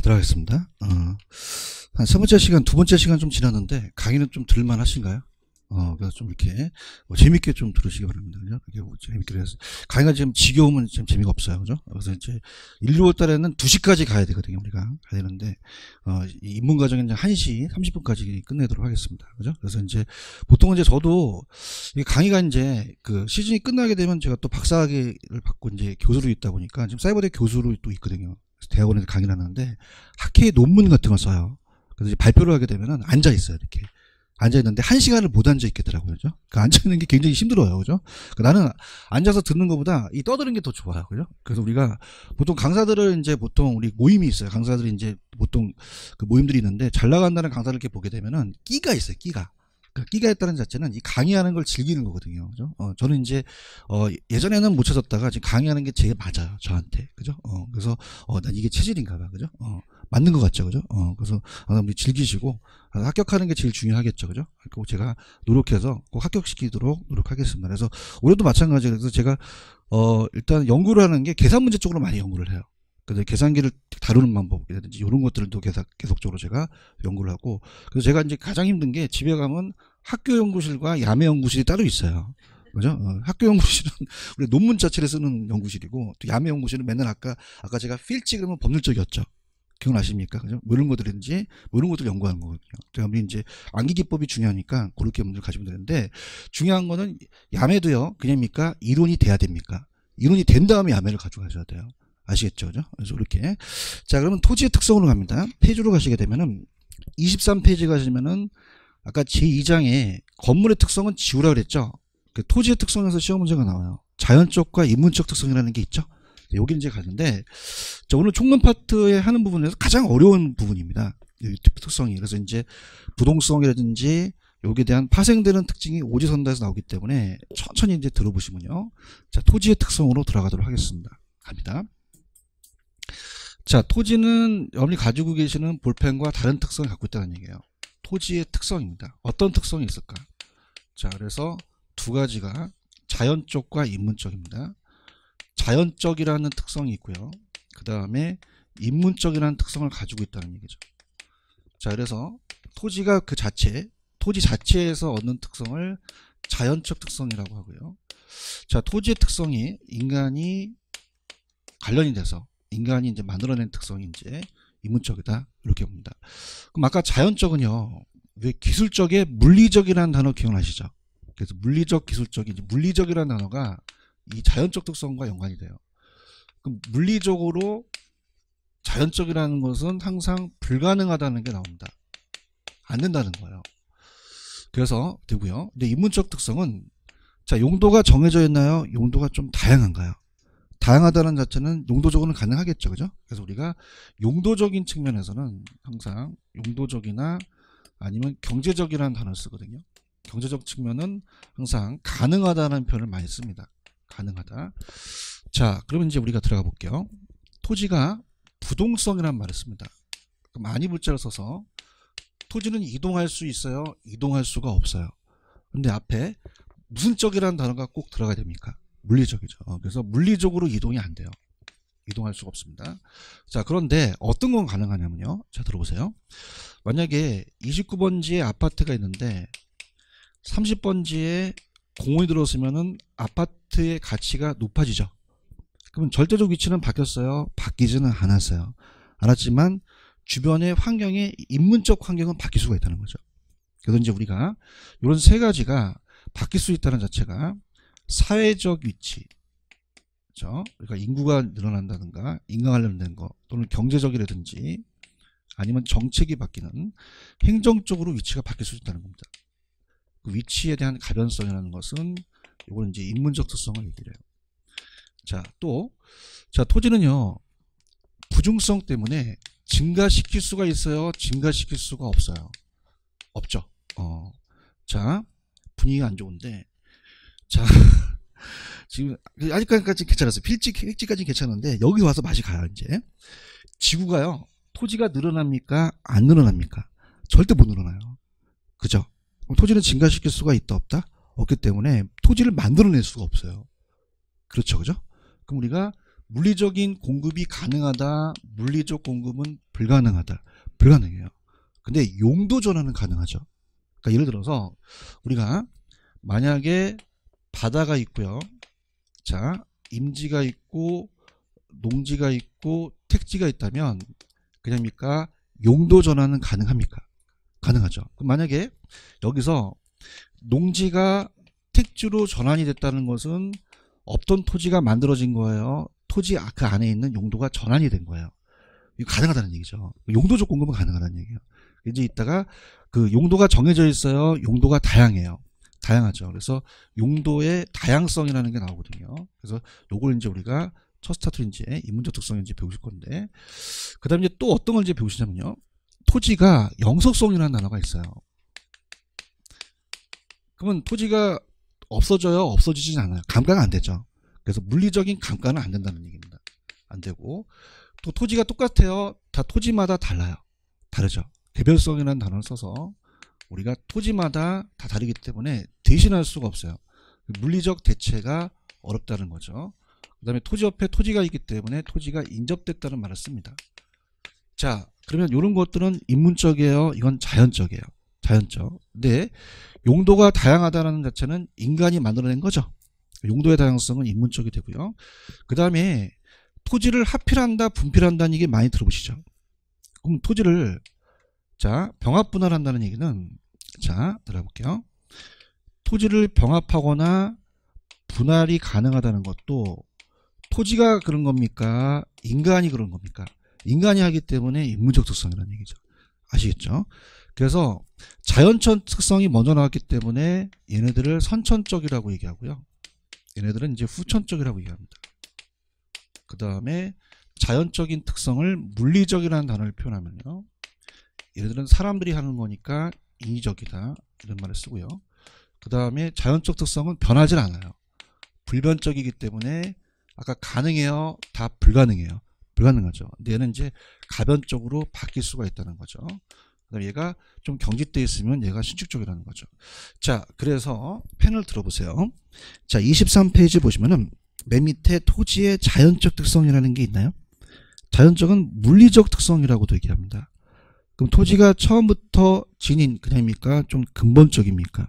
들어가겠습니다. 한 세 번째 시간, 두 번째 시간 좀 지났는데 강의는 좀 들을만 하신가요? 그래서 좀 이렇게 재밌게 좀 들으시기 바랍니다. 그죠? 이렇게 재밌게 해서 강의가 지금 지겨우면 좀 재미가 없어요. 그죠? 그래서 이제 1, 2월 달에는 2시까지 가야 되거든요. 우리가 가야 되는데 이 입문 과정은 이제 1시 30분까지 끝내도록 하겠습니다. 그죠? 그래서 이제 보통은 이제 저도 이 강의가 이제 그 시즌이 끝나게 되면 제가 또 박사학위를 받고 이제 교수로 있다 보니까 지금 사이버대 교수로 또 있거든요. 대학원에서 강의를 하는데 학회 논문 같은 걸 써요. 그래서 이제 발표를 하게 되면은 앉아 있어요. 이렇게 앉아 있는데 1시간을 못 앉아 있겠더라고요. 그죠? 그 앉아 있는 게 굉장히 힘들어요. 그죠? 나는 앉아서 듣는 것보다 이 떠드는 게 더 좋아요. 그죠? 그래서 우리가 보통 강사들을 이제 보통 우리 모임이 있어요. 강사들이 이제 보통 그 모임들이 있는데 잘 나간다는 강사를 이렇게 보게 되면은 끼가 있어요. 끼가. 그 끼가 있다는 자체는 이 강의하는 걸 즐기는 거거든요. 그죠? 저는 이제, 예전에는 못 찾았다가 지금 강의하는 게 제일 맞아요. 저한테. 그죠? 그래서, 난 이게 체질인가 봐. 그죠? 맞는 것 같죠. 그죠? 그래서, 우리 즐기시고, 합격하는 게 제일 중요하겠죠. 그죠? 꼭 제가 노력해서 꼭 합격시키도록 노력하겠습니다. 그래서, 올해도 마찬가지로, 그래서 제가, 일단 연구를 하는 게 계산 문제 쪽으로 많이 연구를 해요. 그래서 계산기를 다루는 방법이라든지 이런 것들도 계속적으로 제가 연구를 하고, 그래서 제가 이제 가장 힘든 게 집에 가면 학교 연구실과 야매 연구실이 따로 있어요. 그죠? 학교 연구실은 우리 논문 자체를 쓰는 연구실이고, 또 야매 연구실은 맨날 아까 제가 필지 그러면 법률적이었죠. 기억나십니까? 그죠? 뭐 이런 것들인지, 뭐 이런 것들 연구하는 거거든요. 그러니까 이제 암기기법이 중요하니까 그렇게 문제를 가지면 되는데, 중요한 거는 야매도요, 그냥입니까? 이론이 돼야 됩니까? 이론이 된 다음에 야매를 가져가셔야 돼요. 아시겠죠? 그죠? 그래서 이렇게. 자, 그러면 토지의 특성으로 갑니다. 페이지로 가시게 되면은 23페이지 가시면은 아까 제2장에 건물의 특성은 지우라 그랬죠? 그 토지의 특성에서 시험 문제가 나와요. 자연적과 인문적 특성이라는 게 있죠? 여기 이제 가는데, 자, 오늘 총론 파트에 하는 부분에서 가장 어려운 부분입니다. 이 특성이. 그래서 이제 부동성이라든지 여기에 대한 파생되는 특징이 오지선다에서 나오기 때문에 천천히 이제 들어보시면요. 자, 토지의 특성으로 들어가도록 하겠습니다. 갑니다. 자, 토지는 여러분이 가지고 계시는 볼펜과 다른 특성을 갖고 있다는 얘기예요. 토지의 특성입니다. 어떤 특성이 있을까? 자, 그래서 두 가지가 자연적과 인문적입니다. 자연적이라는 특성이 있고요. 그 다음에 인문적이라는 특성을 가지고 있다는 얘기죠. 자, 그래서 토지가 그 자체, 토지 자체에서 얻는 특성을 자연적 특성이라고 하고요. 자, 토지의 특성이 인간이 관련이 돼서 인간이 이제 만들어낸 특성이 이제 인문적이다 이렇게 봅니다. 그럼 아까 자연적은요, 왜 기술적의 물리적이라는 단어 기억나시죠? 그래서 물리적, 기술적인 이제 물리적이라는 단어가 이 자연적 특성과 연관이 돼요. 그럼 물리적으로 자연적이라는 것은 항상 불가능하다는 게 나옵니다. 안 된다는 거예요. 그래서 되고요. 근데 인문적 특성은 자, 용도가 정해져 있나요? 용도가 좀 다양한가요? 다양하다는 자체는 용도적으로는 가능하겠죠. 그죠? 그래서 우리가 용도적인 측면에서는 항상 용도적이나 아니면 경제적이라는 단어를 쓰거든요. 경제적 측면은 항상 가능하다는 표현을 많이 씁니다. 가능하다. 자, 그러면 이제 우리가 들어가 볼게요. 토지가 부동성이라는 말을 씁니다. 많이 문자를 써서 토지는 이동할 수 있어요? 이동할 수가 없어요. 근데 앞에 무슨 적이라는 단어가 꼭 들어가야 됩니까? 물리적이죠. 그래서 물리적으로 이동이 안 돼요. 이동할 수가 없습니다. 자, 그런데 어떤 건 가능하냐면요. 자, 들어보세요. 만약에 29번지에 아파트가 있는데 30번지에 공원이 들어섰으면은 아파트의 가치가 높아지죠. 그러면 절대적 위치는 바뀌었어요? 바뀌지는 않았어요. 않았지만 주변의 환경의 인문적 환경은 바뀔 수가 있다는 거죠. 그래서 이제 우리가 이런 세 가지가 바뀔 수 있다는 자체가 사회적 위치, 그렇죠? 그러니까 인구가 늘어난다든가 인간 관련된 거 또는 경제적이라든지 아니면 정책이 바뀌는 행정적으로 위치가 바뀔 수 있다는 겁니다. 그 위치에 대한 가변성이라는 것은 이걸 이제 인문적 특성을 얘기를 해요. 자, 또 자, 토지는요 부중성 때문에 증가시킬 수가 있어요? 증가시킬 수가 없어요? 없죠. 자, 분위기가 안 좋은데 자, 지금 아직까지 괜찮았어요. 필지까지 괜찮은데 여기 와서 맛이 가요. 이제 지구가요 토지가 늘어납니까? 안 늘어납니까? 절대 못 늘어나요. 그죠? 토지는 증가시킬 수가 있다 없다? 없기 때문에 토지를 만들어낼 수가 없어요. 그렇죠, 그죠? 그럼 우리가 물리적인 공급이 가능하다, 물리적 공급은 불가능하다. 불가능해요. 근데 용도 전환은 가능하죠. 그러니까 예를 들어서 우리가 만약에 바다가 있고요. 자, 임지가 있고 농지가 있고 택지가 있다면 그냥입니까? 용도 전환은 가능합니까? 가능하죠. 그럼 만약에 여기서 농지가 택지로 전환이 됐다는 것은 없던 토지가 만들어진 거예요. 토지 그 안에 있는 용도가 전환이 된 거예요. 이거 가능하다는 얘기죠. 용도적 공급은 가능하다는 얘기예요. 이제 이따가 그 용도가 정해져 있어요. 용도가 다양해요. 다양하죠. 그래서 용도의 다양성이라는 게 나오거든요. 그래서 요걸 이제 우리가 첫 스타트로 이제 인문적 특성을 이제 배우실 건데, 그 다음에 이제 또 어떤 걸 이제 배우시냐면요. 토지가 영속성이라는 단어가 있어요. 그러면 토지가 없어져요? 없어지진 않아요. 감가가 안 되죠. 그래서 물리적인 감가는 안 된다는 얘기입니다. 안 되고, 또 토지가 똑같아요. 다 토지마다 달라요. 다르죠. 개별성이라는 단어를 써서 우리가 토지마다 다 다르기 때문에 대신할 수가 없어요. 물리적 대체가 어렵다는 거죠. 그 다음에 토지 옆에 토지가 있기 때문에 토지가 인접됐다는 말을 씁니다. 자, 그러면 이런 것들은 인문적이에요. 이건 자연적이에요. 자연적. 근데 용도가 다양하다는 자체는 인간이 만들어낸 거죠. 용도의 다양성은 인문적이 되고요. 그 다음에 토지를 하필한다, 분필한다는 얘기 많이 들어보시죠. 그럼 토지를 자, 병합분할한다는 얘기는 자, 들어볼게요. 토지를 병합하거나 분할이 가능하다는 것도 토지가 그런 겁니까? 인간이 그런 겁니까? 인간이 하기 때문에 인문적 특성이라는 얘기죠. 아시겠죠? 그래서 자연적 특성이 먼저 나왔기 때문에 얘네들을 선천적이라고 얘기하고요. 얘네들은 이제 후천적이라고 얘기합니다. 그 다음에 자연적인 특성을 물리적이라는 단어를 표현하면요. 얘네들은 사람들이 하는 거니까 인위적이다. 이런 말을 쓰고요. 그 다음에 자연적 특성은 변하지 않아요. 불변적이기 때문에 아까 가능해요? 다 불가능해요. 불가능하죠. 근데 얘는 이제 가변적으로 바뀔 수가 있다는 거죠. 그다음에 얘가 좀 경직되어 있으면 얘가 신축적이라는 거죠. 자, 그래서 펜을 들어보세요. 자, 23페이지 보시면은 맨 밑에 토지의 자연적 특성이라는 게 있나요? 자연적은 물리적 특성이라고도 얘기합니다. 그럼 토지가 처음부터 진인 그냥입니까? 좀 근본적입니까?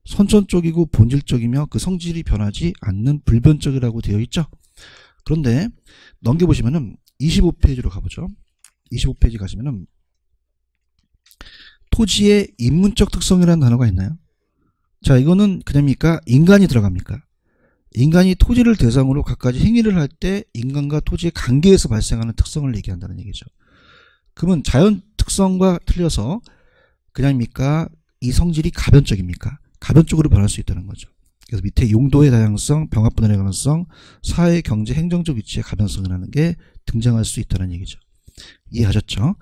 선천적이고 본질적이며 그 성질이 변하지 않는 불변적이라고 되어 있죠. 그런데 넘겨보시면은 25페이지로 가보죠. 25페이지 가시면은 토지의 인문적 특성이라는 단어가 있나요? 자, 이거는 그냥입니까? 인간이 들어갑니까? 인간이 토지를 대상으로 갖가지 행위를 할 때 인간과 토지의 관계에서 발생하는 특성을 얘기한다는 얘기죠. 그러면 자연 특성과 틀려서 그냥입니까? 이 성질이 가변적입니까? 가변적으로 변할 수 있다는 거죠. 그래서 밑에 용도의 다양성, 병합분할의 가능성, 사회, 경제, 행정적 위치의 가변성이라는 게 등장할 수 있다는 얘기죠. 이해하셨죠?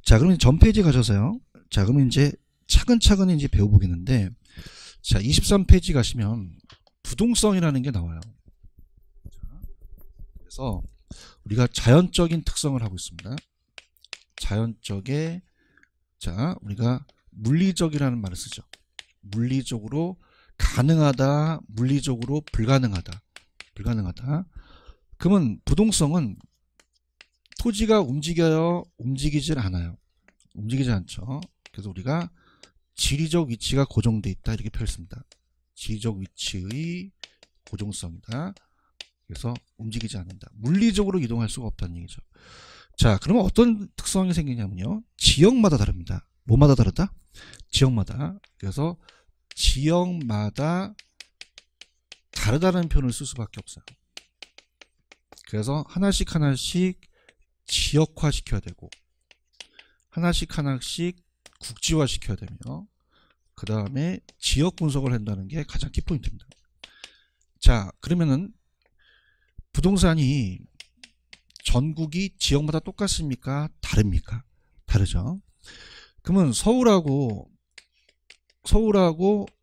자, 그러면 전 페이지 가셔서요. 자, 그러면 이제 차근차근 이제 배워보겠는데, 자, 23페이지 가시면 부동성이라는 게 나와요. 그래서 우리가 자연적인 특성을 하고 있습니다. 자연적의, 자, 우리가 물리적이라는 말을 쓰죠. 물리적으로 가능하다, 물리적으로 불가능하다. 불가능하다. 그러면 부동성은 토지가 움직여요? 움직이질 않아요. 움직이지 않죠. 그래서 우리가 지리적 위치가 고정되어 있다 이렇게 표현했습니다. 지리적 위치의 고정성이다. 그래서 움직이지 않는다. 물리적으로 이동할 수가 없다는 얘기죠. 자, 그러면 어떤 특성이 생기냐면요. 지역마다 다릅니다. 뭐마다 다르다? 지역마다. 그래서 지역마다 다르다는 표현을 쓸 수밖에 없어요. 그래서 하나씩 하나씩 지역화 시켜야 되고 하나씩 하나씩 국지화 시켜야 되며 그 다음에 지역 분석을 한다는 게 가장 키포인트입니다. 자, 그러면은 부동산이 전국이 지역마다 똑같습니까? 다릅니까? 다르죠. 그러면 서울하고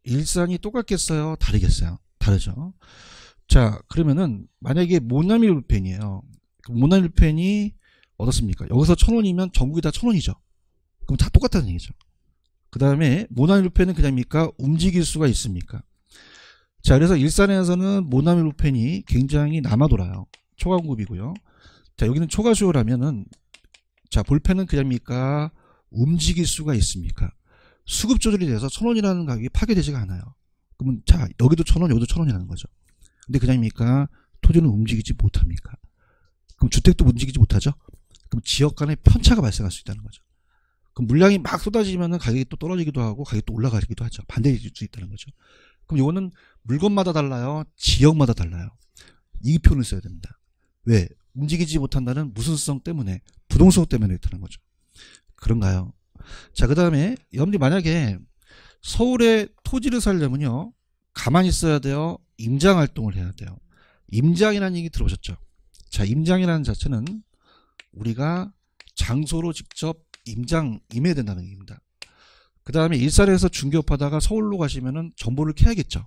일산이 똑같겠어요? 다르겠어요? 다르죠. 자, 그러면은 만약에 모나밀펜이에요. 모나밀펜이 어떻습니까? 여기서 1,000원이면 전국이 다 1,000원이죠. 그럼 다 똑같다는 얘기죠. 그 다음에 모나밀펜은 그냥입니까? 움직일 수가 있습니까? 자, 그래서 일산에서는 모나밀펜이 굉장히 남아돌아요. 초과공급이고요. 자, 여기는 초과수요라면은 자, 볼펜은 그냥입니까? 움직일 수가 있습니까? 수급 조절이 돼서 1,000원이라는 가격이 파괴되지가 않아요. 그러면 자, 여기도 1,000원, 여기도 1,000원이라는 거죠. 근데 그냥입니까? 토지는 움직이지 못합니까? 그럼 주택도 움직이지 못하죠? 그럼 지역 간의 편차가 발생할 수 있다는 거죠. 그럼 물량이 막 쏟아지면은 가격이 또 떨어지기도 하고 가격이 또 올라가기도 하죠. 반대일 수 있다는 거죠. 그럼 이거는 물건마다 달라요? 지역마다 달라요? 이 표현을 써야 됩니다. 왜? 움직이지 못한다는 무슨성 때문에, 부동성 때문에 그렇다는 거죠. 그런가요? 자, 그 다음에 여러분들이 만약에 서울에 토지를 사려면요, 가만히 있어야 돼요? 임장활동을 해야 돼요? 임장이라는 얘기 들어보셨죠? 자, 임장이라는 자체는 우리가 장소로 직접 임해야 된다는 얘기입니다. 그 다음에 일산에서 중개업하다가 서울로 가시면은 정보를 캐야겠죠.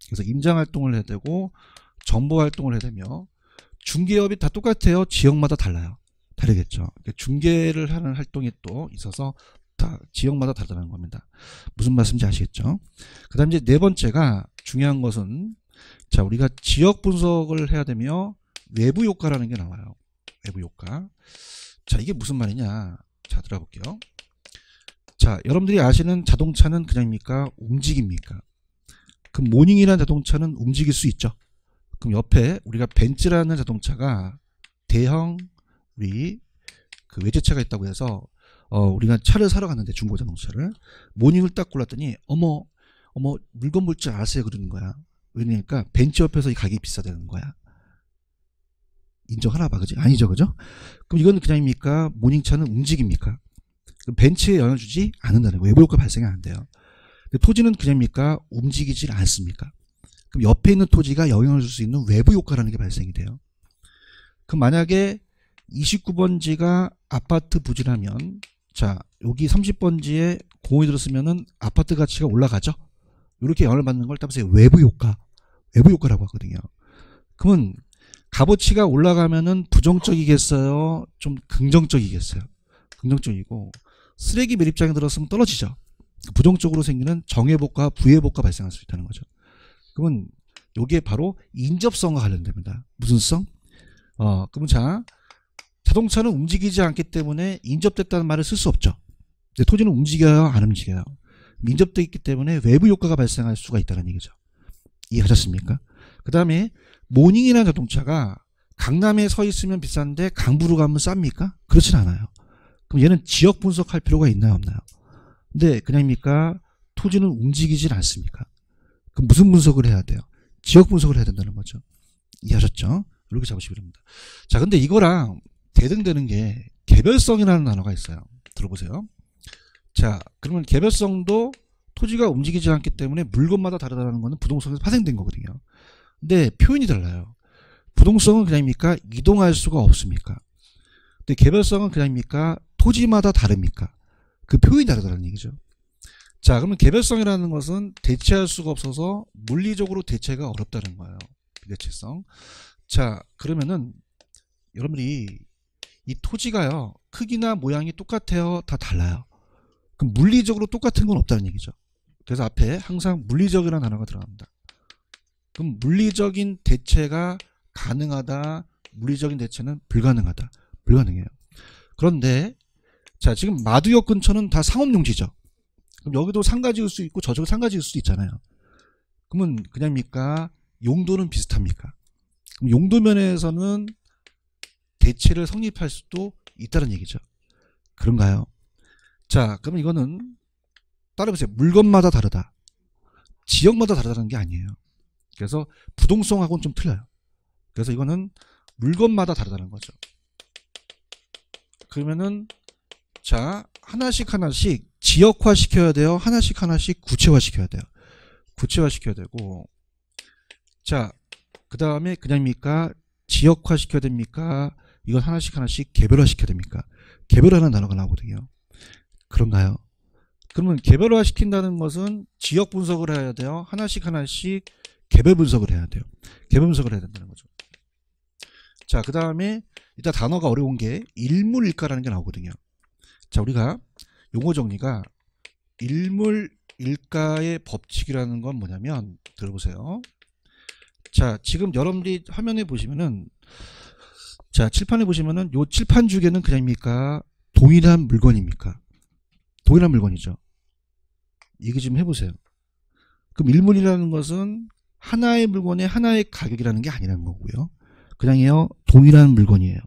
그래서 임장활동을 해야 되고 정보활동을 해야 되며, 중개업이 다 똑같아요? 지역마다 달라요? 다르겠죠. 중개를 하는 활동이 또 있어서 다 지역마다 다르다는 겁니다. 무슨 말씀인지 아시겠죠? 그 다음 이제 네 번째가 중요한 것은, 자, 우리가 지역 분석을 해야 되며 외부 효과라는 게 나와요. 외부 효과. 자, 이게 무슨 말이냐? 자, 들어볼게요. 자, 여러분들이 아시는 자동차는 그냥입니까? 움직입니까? 그럼 모닝이라는 자동차는 움직일 수 있죠. 그럼 옆에 우리가 벤츠라는 자동차가 대형 우리 그 외제차가 있다고 해서 우리가 차를 사러 갔는데, 중고 자동차를 모닝을 딱 골랐더니 어머 물건 볼 줄 아세요? 그러는 거야. 왜냐니까 벤츠 옆에서 이 가격이 비싸다는 거야. 인정하나 봐, 그지? 아니죠, 그죠? 그럼 이건 그냥입니까? 모닝차는 움직입니까? 그럼 벤츠에 영향을 주지 않는다는 거예요. 외부 효과 발생이 안 돼요. 근데 토지는 그냥입니까? 움직이질 않습니까? 그럼 옆에 있는 토지가 영향을 줄 수 있는 외부 효과라는 게 발생이 돼요. 그럼 만약에 29번지가 아파트 부지라면, 자, 여기 30번지에 공원이 들었으면은 아파트 가치가 올라가죠? 이렇게 영향을 받는 걸 따라서 외부 효과라고 하거든요. 그러면 값어치가 올라가면은 부정적이겠어요? 좀 긍정적이겠어요? 긍정적이고, 쓰레기 매립장에 들었으면 떨어지죠. 부정적으로 생기는 정회복과 부회복과 발생할 수 있다는 거죠. 그러면 이게 바로 인접성과 관련됩니다. 무슨 성? 그러면 자, 자동차는 움직이지 않기 때문에 인접됐다는 말을 쓸 수 없죠. 근데 토지는 움직여요? 안 움직여요? 인접되어 있기 때문에 외부 효과가 발생할 수가 있다는 얘기죠. 이해하셨습니까? 그 다음에 모닝이라는 자동차가 강남에 서 있으면 비싼데 강부로 가면 쌉니까? 그렇진 않아요. 그럼 얘는 지역 분석할 필요가 있나요, 없나요? 근데 그냥입니까? 토지는 움직이질 않습니까? 그럼 무슨 분석을 해야 돼요? 지역 분석을 해야 된다는 거죠. 이해하셨죠? 이렇게 잡으시기 바랍니다. 자, 근데 이거랑 대등되는 게 개별성이라는 단어가 있어요. 들어보세요. 자, 그러면 개별성도 토지가 움직이지 않기 때문에 물건마다 다르다는 거는 부동성에서 파생된 거거든요. 근데 표현이 달라요. 부동성은 그냥입니까? 이동할 수가 없습니까? 근데 개별성은 그냥입니까? 토지마다 다릅니까? 그 표현이 다르다는 얘기죠. 자, 그러면 개별성이라는 것은 대체할 수가 없어서 물리적으로 대체가 어렵다는 거예요. 비대체성. 자, 그러면은 여러분들이 이 토지가요, 크기나 모양이 똑같아요? 다 달라요? 그럼 물리적으로 똑같은 건 없다는 얘기죠. 그래서 앞에 항상 물리적이라는 단어가 들어갑니다. 그럼 물리적인 대체가 가능하다, 물리적인 대체는 불가능하다. 불가능해요. 그런데 자, 지금 마두역 근처는 다 상업용지죠. 그럼 여기도 상가 지을 수 있고 저쪽에 상가 지을 수 있잖아요. 그러면 그냥입니까? 용도는 비슷합니까? 그럼 용도 면에서는 대체를 성립할 수도 있다는 얘기죠. 그런가요? 자, 그럼 이거는 따라해보세요. 물건마다 다르다. 지역마다 다르다는 게 아니에요. 그래서 부동성하고는 좀 틀려요. 그래서 이거는 물건마다 다르다는 거죠. 그러면은 자, 하나씩 지역화 시켜야 돼요? 하나씩 구체화 시켜야 돼요? 구체화 시켜야 되고, 자, 그 다음에 그냥입니까? 지역화 시켜야 됩니까? 이건 하나씩 개별화 시켜야 됩니까? 개별화라는 단어가 나오거든요. 그런가요? 그러면 개별화 시킨다는 것은 지역 분석을 해야 돼요? 하나씩 개별 분석을 해야 돼요? 개별 분석을 해야 된다는 거죠. 자, 그 다음에 일단 단어가 어려운 게 일물일가라는 게 나오거든요. 자, 우리가 용어 정리가 일물일가의 법칙이라는 건 뭐냐면, 들어보세요. 자, 지금 여러분들이 화면에 보시면은, 자, 칠판에 보시면은 요 칠판 주개는 그냥입니까? 동일한 물건입니까? 동일한 물건이죠. 얘기 좀 해보세요. 그럼 일문이라는 것은 하나의 물건의 하나의 가격이라는 게 아니라는 거고요. 그냥요 동일한 물건이에요.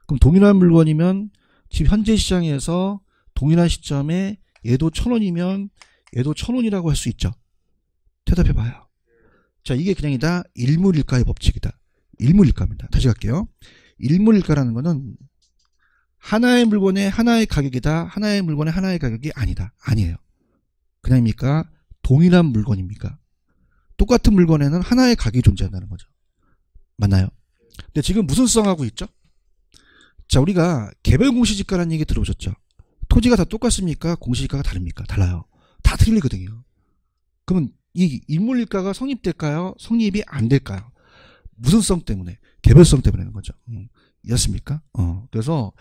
그럼 동일한 물건이면 지금 현재 시장에서 동일한 시점에 얘도 1,000원이면 얘도 1,000원이라고 할 수 있죠. 대답해봐요. 자, 이게 그냥이다 일물일가의 법칙이다. 일물일가입니다. 다시 갈게요. 일물일가라는 거는 하나의 물건의 하나의 가격이다. 하나의 물건의 하나의 가격이 아니다. 아니에요. 그냥입니까? 동일한 물건입니까? 똑같은 물건에는 하나의 가격이 존재한다는 거죠. 맞나요? 근데 지금 무슨 수성하고 있죠? 자, 우리가 개별 공시지가라는 얘기 들어보셨죠? 토지가 다 똑같습니까? 공시지가가 다릅니까? 달라요. 다 틀리거든요. 그러면 이 일물일가가 성립될까요? 성립이 안 될까요? 무슨 성 때문에? 개별성 때문에는 거죠. 이해했습니까? 그래서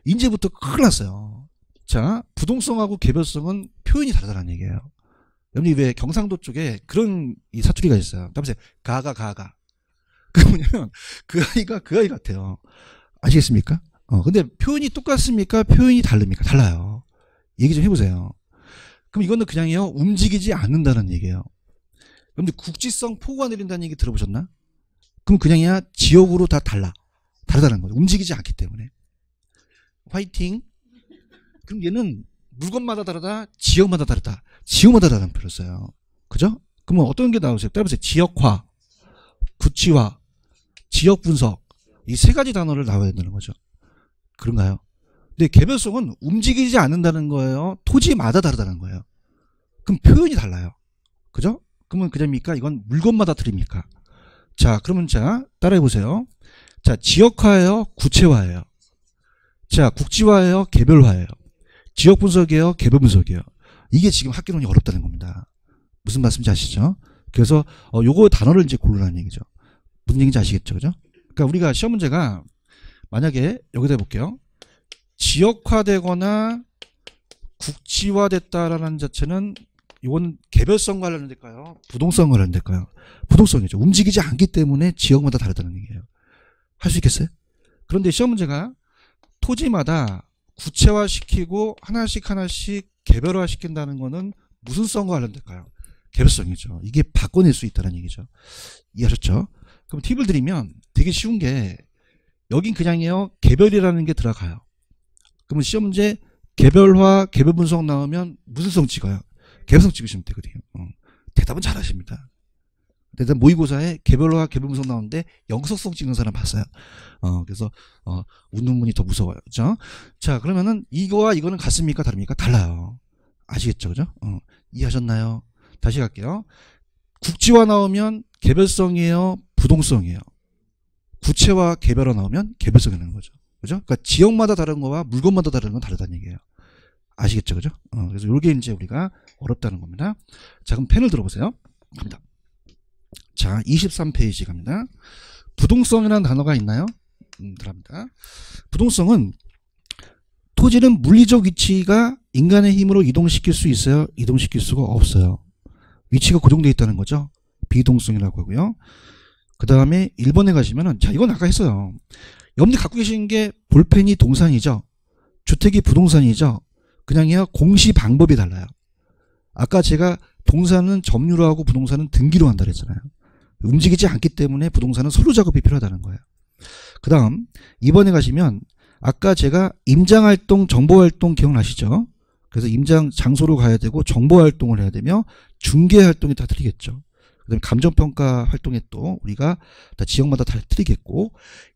이제부터 큰일 났어요. 자, 부동성하고 개별성은 표현이 다르다는 얘기예요. 여러분이 왜 경상도 쪽에 그런 이 사투리가 있어요. 다음에 가가. 그 뭐냐면 그 아이가 그 아이 같아요. 아시겠습니까? 근데 표현이 똑같습니까? 표현이 다릅니까? 달라요. 얘기 좀 해보세요. 그럼 이거는 그냥요 움직이지 않는다는 얘기예요. 여러분들 국지성 폭우가 내린다는 얘기 들어보셨나? 그럼 그냥이야 지역으로 다 다르다는 거죠. 움직이지 않기 때문에. 화이팅. 그럼 얘는 물건마다 다르다, 지역마다 다르다. 지역마다 다르다는 표현을 써요. 그죠? 그러면 어떤 게 나오세요? 따라보세요. 지역화, 구치화, 지역 분석. 이 세 가지 단어를 나와야 되는 거죠. 그런가요? 근데 개별성은 움직이지 않는다는 거예요. 토지마다 다르다는 거예요. 그럼 표현이 달라요. 그죠? 그러면 그냥입니까? 이건 물건마다 틀립니까? 자, 그러면 자, 따라해 보세요. 자, 지역화예요? 구체화예요? 자, 국지화예요? 개별화예요? 지역 분석이에요? 개별 분석이에요? 이게 지금 학계론이 어렵다는 겁니다. 무슨 말씀인지 아시죠? 그래서 요거 단어를 이제 고르라는 얘기죠. 무슨 얘기인지 아시겠죠? 그죠? 그러니까 우리가 시험 문제가 만약에 여기다 해볼게요. 지역화되거나 국지화됐다라는 자체는 이건 개별성과 관련될까요? 부동성과 관련될까요? 부동성이죠. 움직이지 않기 때문에 지역마다 다르다는 얘기예요. 할 수 있겠어요? 그런데 시험 문제가 토지마다 구체화시키고 하나씩 개별화시킨다는 거는 무슨 성과 관련될까요? 개별성이죠. 이게 바꿔낼 수 있다는 얘기죠. 이해하셨죠? 그럼 팁을 드리면 되게 쉬운 게 여긴 그냥요 개별이라는 게 들어가요. 그러면 시험 문제 개별화, 개별 분석 나오면 무슨 성 찍어요? 개별성 찍으시면 되거든요. 대답은 잘하십니다. 대답 모의고사에 개별화, 개별 분석 나오는데 영속성 찍는 사람 봤어요. 그래서 웃는 분이 더 무서워요. 그죠? 자, 그러면은 이거와 이거는 같습니까? 다릅니까? 달라요. 아시겠죠? 그죠? 이해하셨나요? 다시 갈게요. 국지화 나오면 개별성이에요? 부동성이에요? 구체화, 개별화 나오면 개별성이라는 거죠. 그죠? 그러니까 지역마다 다른 거와 물건마다 다른 건 다르다는 얘기예요. 아시겠죠? 그죠? 그래서 요게 이제 우리가 어렵다는 겁니다. 자, 그럼 펜을 들어보세요. 갑니다. 자, 23페이지 갑니다. 부동성이라는 단어가 있나요? 들어갑니다. 부동성은 토지는 물리적 위치가 인간의 힘으로 이동시킬 수 있어요? 이동시킬 수가 없어요. 위치가 고정되어 있다는 거죠. 비동성이라고 하고요. 그 다음에 1번에 가시면은, 자, 이건 아까 했어요. 여러분들 갖고 계신 게 볼펜이 동산이죠. 주택이 부동산이죠. 그냥이요 공시 방법이 달라요. 아까 제가 동산은 점유로 하고 부동산은 등기로 한다 그랬잖아요. 움직이지 않기 때문에 부동산은 서류 작업이 필요하다는 거예요. 그 다음 2번에 가시면 아까 제가 임장활동, 정보활동 기억나시죠? 그래서 임장 장소로 가야 되고 정보활동을 해야 되며 중개활동이 다 틀리겠죠. 그 다음에 감정평가 활동에 또 우리가 다 지역마다 다 틀리겠고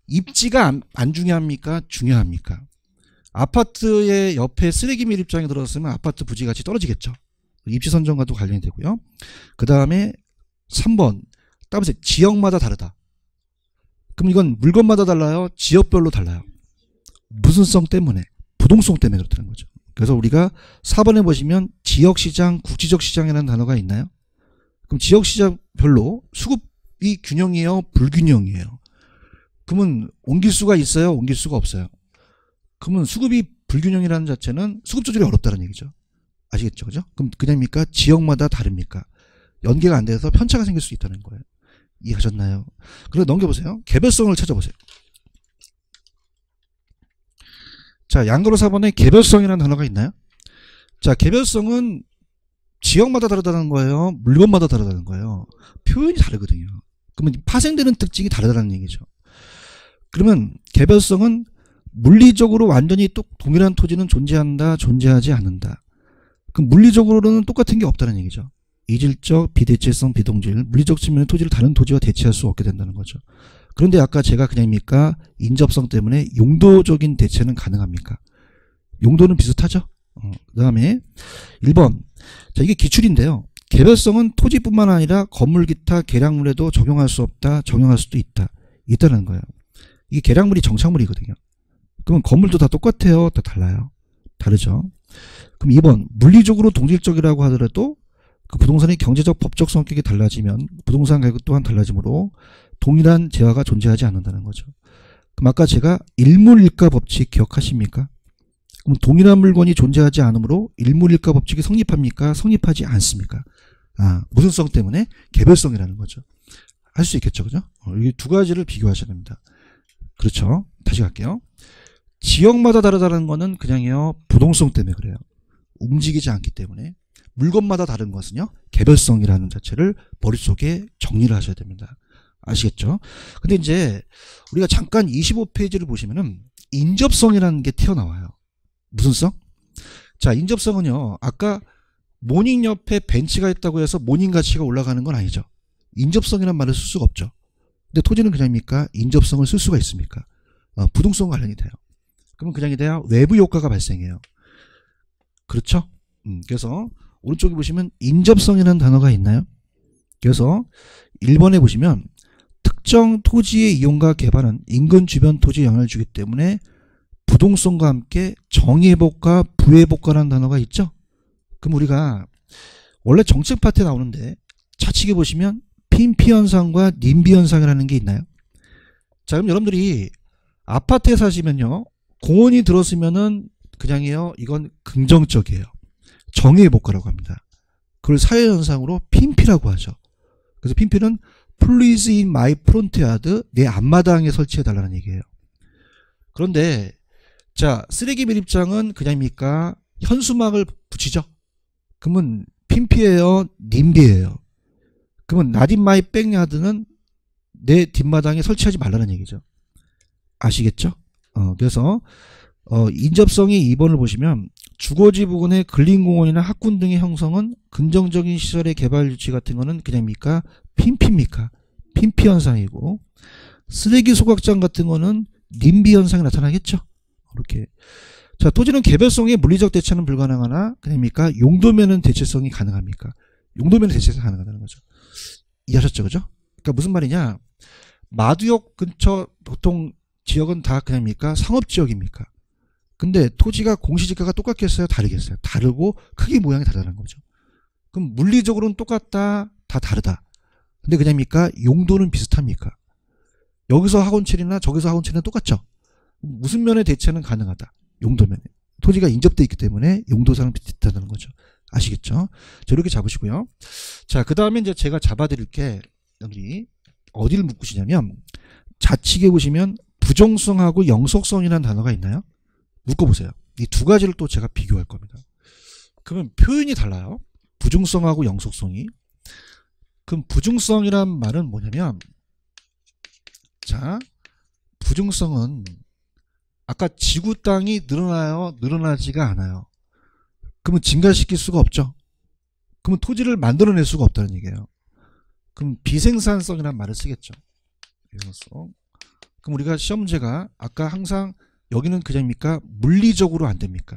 입지가 안 중요합니까? 중요합니까? 아파트의 옆에 쓰레기 밀입장에 들어갔으면 아파트 부지 가치 떨어지겠죠. 입지 선정과도 관련이 되고요. 그 다음에 3번 따라서 지역마다 다르다. 그럼 이건 물건마다 달라요? 지역별로 달라요? 무슨 성 때문에? 부동성 때문에 그렇다는 거죠. 그래서 우리가 4번에 보시면 지역시장, 국지적 시장이라는 단어가 있나요? 그럼 지역시장별로 수급이 균형이에요? 불균형이에요? 그러면 옮길 수가 있어요? 옮길 수가 없어요? 그러면 수급이 불균형이라는 자체는 수급 조절이 어렵다는 얘기죠. 아시겠죠? 그죠? 그럼 그냥입니까? 지역마다 다릅니까? 연계가 안 돼서 편차가 생길 수 있다는 거예요. 이해하셨나요? 그리고 넘겨보세요. 개별성을 찾아보세요. 자, 양도로 4번에 개별성이라는 단어가 있나요? 자, 개별성은 지역마다 다르다는 거예요? 물건마다 다르다는 거예요? 표현이 다르거든요. 그러면 파생되는 특징이 다르다는 얘기죠. 그러면 개별성은 물리적으로 완전히 동일한 토지는 존재한다, 존재하지 않는다. 그럼 물리적으로는 똑같은 게 없다는 얘기죠. 이질적, 비대체성, 비동질, 물리적 측면의 토지를 다른 토지와 대체할 수 없게 된다는 거죠. 그런데 아까 제가 그냥입니까? 인접성 때문에 용도적인 대체는 가능합니까? 용도는 비슷하죠? 그 다음에 1번. 자, 이게 기출인데요. 개별성은 토지뿐만 아니라 건물 기타 계량물에도 적용할 수 없다, 적용할 수도 있다. 있다는 거예요. 이게 계량물이 정착물이거든요. 그러면 건물도 다 똑같아요? 다 달라요? 다르죠? 그럼 2번. 물리적으로 동질적이라고 하더라도 그 부동산의 경제적 법적 성격이 달라지면 부동산 가격 또한 달라지므로 동일한 재화가 존재하지 않는다는 거죠. 그럼 아까 제가 일물일가 법칙 기억하십니까? 그럼 동일한 물건이 존재하지 않으므로 일물일가 법칙이 성립합니까? 성립하지 않습니까? 무슨 성 때문에? 개별성이라는 거죠. 할 수 있겠죠, 그죠? 이 두 가지를 비교하셔야 됩니다. 그렇죠? 다시 갈게요. 지역마다 다르다는 거는 그냥요, 부동성 때문에 그래요. 움직이지 않기 때문에. 물건마다 다른 것은요, 개별성이라는 자체를 머릿속에 정리를 하셔야 됩니다. 아시겠죠? 근데 이제 우리가 잠깐 25페이지를 보시면은 인접성이라는 게 튀어나와요. 무슨 성? 자, 인접성은요, 아까 모닝 옆에 벤치가 있다고 해서 모닝 가치가 올라가는 건 아니죠. 인접성이라는 말을 쓸 수가 없죠. 근데 토지는 그냥입니까? 인접성을 쓸 수가 있습니까? 부동성 관련이 돼요. 그러면 그냥이 돼야 외부 효과가 발생해요. 그렇죠? 그래서 오른쪽에 보시면 인접성이라는 단어가 있나요? 그래서 1번에 보시면 특정 토지의 이용과 개발은 인근 주변 토지에 영향을 주기 때문에 부동성과 함께 정의회복과 부회복과라는 단어가 있죠? 그럼 우리가 원래 정책 파트에 나오는데 차측에 보시면 핀피 현상과 님비 현상이라는 게 있나요? 자, 그럼 여러분들이 아파트에 사시면요, 공원이 들었으면은 그냥이요, 이건 긍정적이에요. 정의회복과라고 합니다. 그걸 사회현상으로 핀피라고 하죠. 그래서 핀피는 Please in my front yard, 내 앞마당에 설치해달라는 얘기예요. 그런데 자, 쓰레기 매립장은 그냥입니까? 현수막을 붙이죠. 그러면 핀피예요, 님비예요. 그러면 Not in my backyard는 내 뒷마당에 설치하지 말라는 얘기죠. 아시겠죠? 그래서 인접성이 2번을 보시면 주거지 부근의 근린공원이나 학군 등의 형성은 긍정적인 시설의 개발 유치 같은 거는 그냥입니까? 핀피입니까? 핀피 현상이고, 쓰레기 소각장 같은 거는 님비 현상이 나타나겠죠. 이렇게. 자, 토지는 개별성의 물리적 대체는 불가능하나 그냥입니까? 용도면은 대체성이 가능합니까? 용도면은 대체성이 가능하다는 거죠. 이해하셨죠, 그죠? 그러니까 무슨 말이냐? 마두역 근처 보통 지역은 다 그냥입니까? 상업지역입니까? 근데 토지가 공시지가가 똑같겠어요? 다르겠어요? 다르고 크기 모양이 다르다는 거죠. 그럼 물리적으로는 똑같다, 다 다르다. 근데 그냥입니까? 용도는 비슷합니까? 여기서 학원칠이나 저기서 학원칠은 똑같죠? 무슨 면의 대체는 가능하다? 용도면에. 토지가 인접되어 있기 때문에 용도상은 비슷하다는 거죠. 아시겠죠? 자, 이렇게 잡으시고요. 자, 그 다음에 이제 제가 잡아드릴 게, 여러분이 어디를 묶으시냐면, 좌측에 보시면 부정성하고 영속성이라는 단어가 있나요? 묶어보세요. 이 두 가지를 또 제가 비교할 겁니다. 그러면 표현이 달라요. 부중성하고 영속성이. 그럼 부중성이란 말은 뭐냐면, 자, 부중성은 아까 지구 땅이 늘어나요? 늘어나지가 않아요. 그러면 증가시킬 수가 없죠. 그러면 토지를 만들어낼 수가 없다는 얘기예요. 그럼 비생산성이라는 말을 쓰겠죠. 비생산성. 그럼 우리가 시험 문제가 아까 항상 여기는 그냥입니까? 물리적으로 안 됩니까?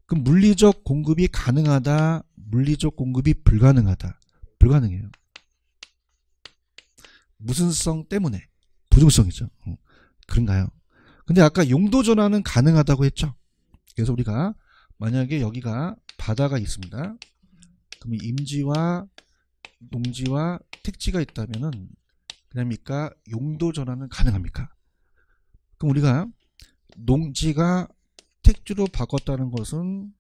그럼 물리적 공급이 가능하다, 물리적 공급이 불가능하다. 불가능해요. 무슨 성 때문에? 부중성이죠. 그런가요? 근데 아까 용도 전환은 가능하다고 했죠. 그래서 우리가 만약에 여기가 바다가 있습니다. 그럼 임지와 농지와 택지가 있다면은 그냥입니까? 용도 전환은 가능합니까? 그럼 우리가 농지가 택지로 바꿨다는 것은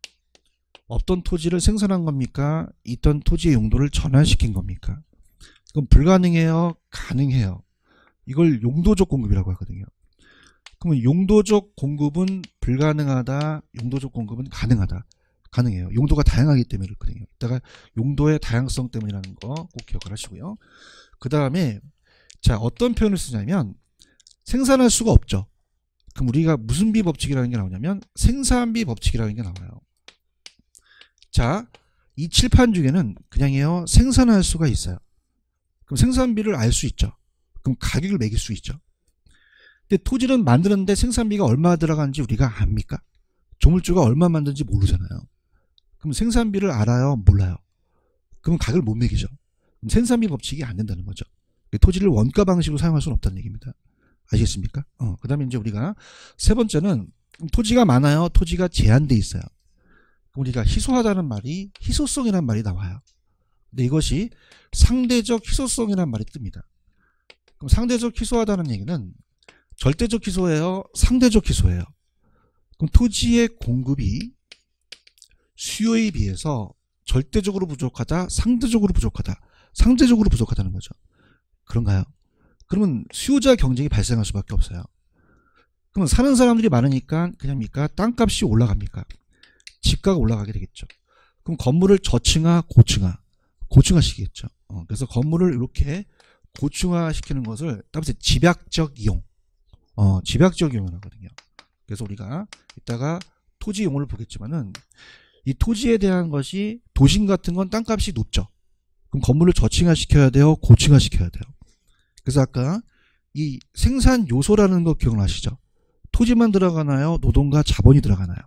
어떤 토지를 생산한 겁니까? 있던 토지의 용도를 전환시킨 겁니까? 그럼 불가능해요? 가능해요? 이걸 용도적 공급이라고 하거든요. 그러면 용도적 공급은 불가능하다, 용도적 공급은 가능하다. 가능해요. 용도가 다양하기 때문에 그렇거든요. 이따가 용도의 다양성 때문이라는 거 꼭 기억을 하시고요. 그 다음에 자, 어떤 표현을 쓰냐면 생산할 수가 없죠. 그럼 우리가 무슨 비 법칙이라는 게 나오냐면 생산비 법칙이라는 게 나와요. 자, 이 칠판 중에는 그냥요 생산할 수가 있어요. 그럼 생산비를 알 수 있죠. 그럼 가격을 매길 수 있죠. 근데 토지는 만드는데 생산비가 얼마 들어가는지 우리가 압니까? 조물주가 얼마 만드는지 모르잖아요. 그럼 생산비를 알아요? 몰라요? 그럼 가격을 못 매기죠. 그럼 생산비 법칙이 안 된다는 거죠. 토지를 원가 방식으로 사용할 수는 없다는 얘기입니다. 아시겠습니까? 그 다음에 이제 우리가 세 번째는 토지가 많아요? 토지가 제한돼 있어요? 그럼 우리가 희소하다는 말이 희소성이라는 말이 나와요. 근데 이것이 상대적 희소성이라는 말이 뜹니다. 그럼 상대적 희소하다는 얘기는 절대적 희소예요? 상대적 희소예요? 그럼 토지의 공급이 수요에 비해서 절대적으로 부족하다, 상대적으로 부족하다, 상대적으로 부족하다는 거죠. 그런가요? 그러면 수요자 경쟁이 발생할 수밖에 없어요. 그러면 사는 사람들이 많으니까 그냥입니까? 땅값이 올라갑니까? 집가가 올라가게 되겠죠. 그럼 건물을 저층화, 고층화, 고층화시키겠죠. 그래서 건물을 이렇게 고층화시키는 것을 따라서 집약적 이용, 집약적 이용을 하거든요. 그래서 우리가 이따가 토지 용어를 보겠지만은 이 토지에 대한 것이 도심 같은 건 땅값이 높죠. 그럼 건물을 저층화시켜야 돼요, 고층화시켜야 돼요. 그래서 아까 이 생산 요소라는 거 기억나시죠? 토지만 들어가나요? 노동과 자본이 들어가나요?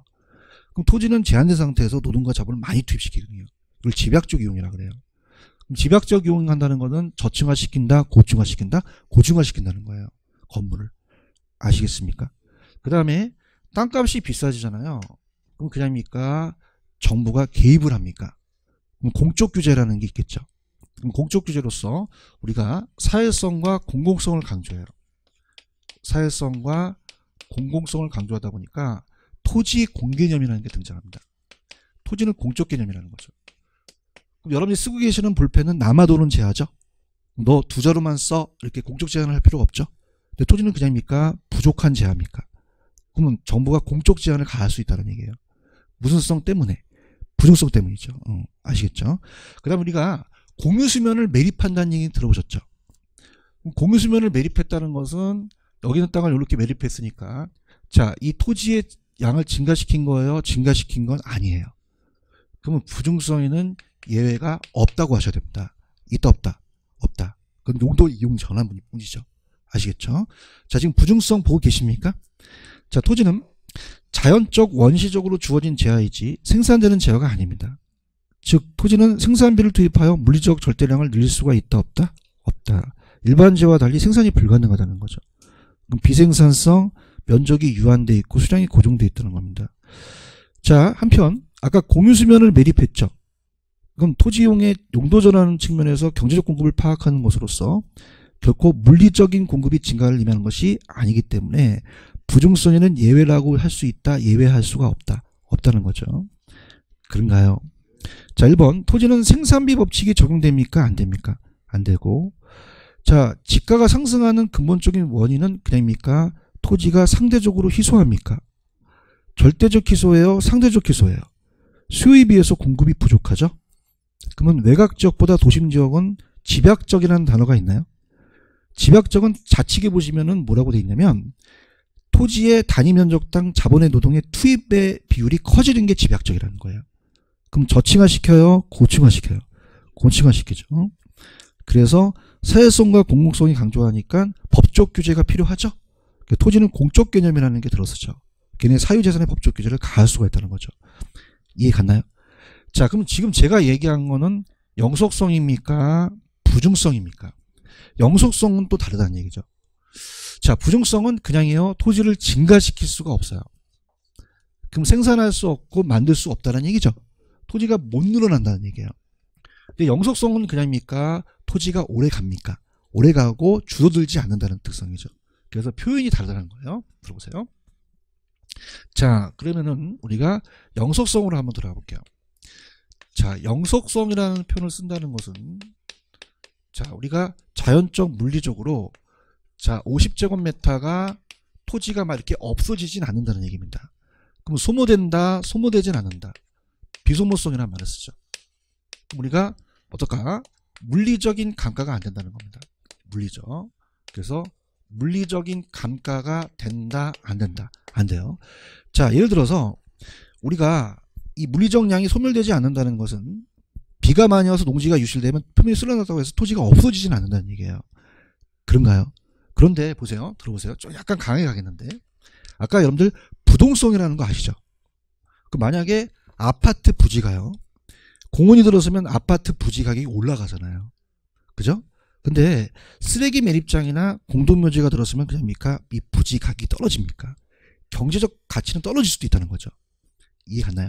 그럼 토지는 제한된 상태에서 노동과 자본을 많이 투입시키거든요. 이걸 집약적 이용이라 그래요. 그럼 집약적 이용한다는 것은 저층화시킨다, 고층화시킨다, 고층화시킨다는 거예요. 건물을. 아시겠습니까? 그 다음에 땅값이 비싸지잖아요. 그럼 그냥입니까? 정부가 개입을 합니까? 그럼 공적 규제라는 게 있겠죠. 그럼 공적 규제로서 우리가 사회성과 공공성을 강조해요. 사회성과 공공성을 강조하다 보니까 토지 공개념이라는 게 등장합니다. 토지는 공적 개념이라는 거죠. 그럼 여러분이 쓰고 계시는 볼펜은 남아도는 제하죠. 너 두 자루만 써 이렇게 공적 제한을 할 필요가 없죠. 근데 토지는 그냥입니까? 부족한 제한입니까? 그러면 정부가 공적 제한을 가할 수 있다는 얘기예요. 무슨 성 때문에? 부중성 때문이죠. 아시겠죠? 그 다음 우리가 공유수면을 매립한다는 얘기 들어보셨죠? 공유수면을 매립했다는 것은 여기 있는 땅을 이렇게 매립했으니까 자, 이 토지의 양을 증가시킨 거예요? 증가시킨 건 아니에요. 그러면 부중성에는 예외가 없다고 하셔야 됩니다. 있다 없다? 없다. 그건 용도 이용 전환뿐이죠. 아시겠죠? 자, 지금 부중성 보고 계십니까? 자, 토지는 자연적 원시적으로 주어진 제한이지 생산되는 제한가 아닙니다. 즉 토지는 생산비를 투입하여 물리적 절대량을 늘릴 수가 있다 없다? 없다. 일반 제와 달리 생산이 불가능하다는 거죠. 그럼 비생산성, 면적이 유한돼 있고 수량이 고정돼 있다는 겁니다. 자, 한편 아까 공유수면을 매립했죠. 그럼 토지용의 용도전환 측면에서 경제적 공급을 파악하는 것으로서 결코 물리적인 공급이 증가를 의미하는 것이 아니기 때문에 부중성에는 예외라고 할 수 있다, 예외할 수가 없다. 없다는 거죠. 그런가요? 자, 1번 토지는 생산비 법칙이 적용됩니까? 안 됩니까? 안 되고. 자, 집가가 상승하는 근본적인 원인은 그냥입니까? 토지가 상대적으로 희소합니까? 절대적 희소예요? 상대적 희소예요? 수요에 비해서 공급이 부족하죠? 그러면 외곽지역보다 도심지역은 집약적이라는 단어가 있나요? 집약적은 좌측에 보시면은 뭐라고 돼 있냐면 토지의 단위 면적당 자본의 노동의 투입의 비율이 커지는 게 집약적이라는 거예요. 그럼 저층화시켜요? 고층화시켜요? 고층화시키죠. 그래서 사회성과 공공성이 강조하니까 법적 규제가 필요하죠. 토지는 공적 개념이라는 게 들어서죠. 걔네 사유재산의 법적 규제를 가할 수가 있다는 거죠. 이해 갔나요? 자, 그럼 지금 제가 얘기한 거는 영속성입니까? 부중성입니까? 영속성은 또 다르다는 얘기죠. 자, 부중성은 그냥이요. 토지를 증가시킬 수가 없어요. 그럼 생산할 수 없고 만들 수 없다는 얘기죠. 토지가 못 늘어난다는 얘기예요. 근데 영속성은 그냥입니까? 토지가 오래 갑니까? 오래 가고 줄어들지 않는다는 특성이죠. 그래서 표현이 다르다는 거예요. 들어보세요. 자, 그러면은 우리가 영속성으로 한번 들어가 볼게요. 자, 영속성이라는 표현을 쓴다는 것은 자, 우리가 자연적 물리적으로 자, 50제곱미터가 토지가 막 이렇게 없어지진 않는다는 얘기입니다. 그럼 소모된다, 소모되진 않는다. 비소모성이라는 말을 쓰죠. 우리가 어떨까? 물리적인 감가가 안 된다는 겁니다. 물리적. 그래서 물리적인 감가가 된다, 안 된다? 안 돼요. 자, 예를 들어서 우리가 이 물리적 양이 소멸되지 않는다는 것은 비가 많이 와서 농지가 유실되면 표면이 쓸어났다고 해서 토지가 없어지진 않는다는 얘기예요. 그런가요? 그런데 보세요. 들어보세요. 좀 약간 강하게 가겠는데 아까 여러분들 부동성이라는 거 아시죠? 그 만약에 아파트 부지가요. 공원이 들어서면 아파트 부지 가격이 올라가잖아요. 그죠? 근데 쓰레기 매립장이나 공동묘지가 들어서면 그냥입니까? 이 부지 가격이 떨어집니까? 경제적 가치는 떨어질 수도 있다는 거죠. 이해 갔나요?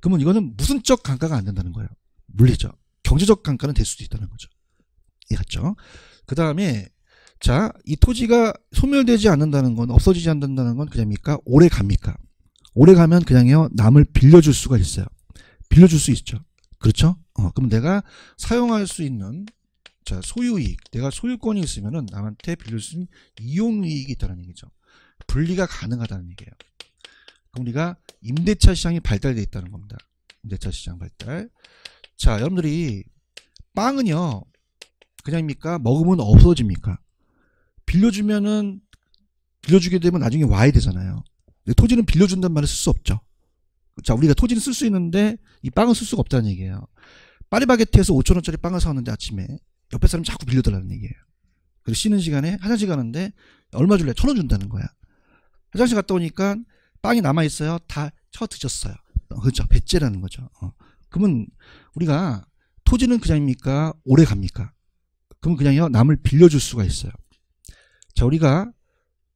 그러면 이거는 무슨적 감가가 안 된다는 거예요. 물리적. 경제적 감가는 될 수도 있다는 거죠. 이해 갔죠? 그 다음에 자, 이 토지가 소멸되지 않는다는 건 없어지지 않는다는 건 그냥입니까? 오래 갑니까? 오래 가면 그냥요 남을 빌려줄 수가 있어요. 빌려줄 수 있죠. 그렇죠? 그럼 내가 사용할 수 있는 자 소유이익, 내가 소유권이 있으면은 남한테 빌릴 수 있는 이용이익이 있다는 얘기죠. 분리가 가능하다는 얘기예요. 그럼 우리가 임대차 시장이 발달되어 있다는 겁니다. 임대차 시장 발달. 자, 여러분들이 빵은요 그냥입니까? 먹으면 없어집니까? 빌려주면은 빌려주게 되면 나중에 와야 되잖아요. 근데 토지는 빌려준다는 말을 쓸 수 없죠. 자, 우리가 토지는 쓸 수 있는데 이 빵은 쓸 수가 없다는 얘기예요. 파리바게트에서 5,000원짜리 빵을 사왔는데 아침에 옆에 사람이 자꾸 빌려달라는 얘기예요. 그리고 쉬는 시간에 화장실 가는데 얼마 줄래? 1,000원 준다는 거야. 화장실 갔다 오니까 빵이 남아있어요. 다 쳐 드셨어요. 그렇죠. 배째라는 거죠. 그러면 우리가 토지는 그냥입니까? 오래 갑니까? 그럼 그냥요 남을 빌려줄 수가 있어요. 자, 우리가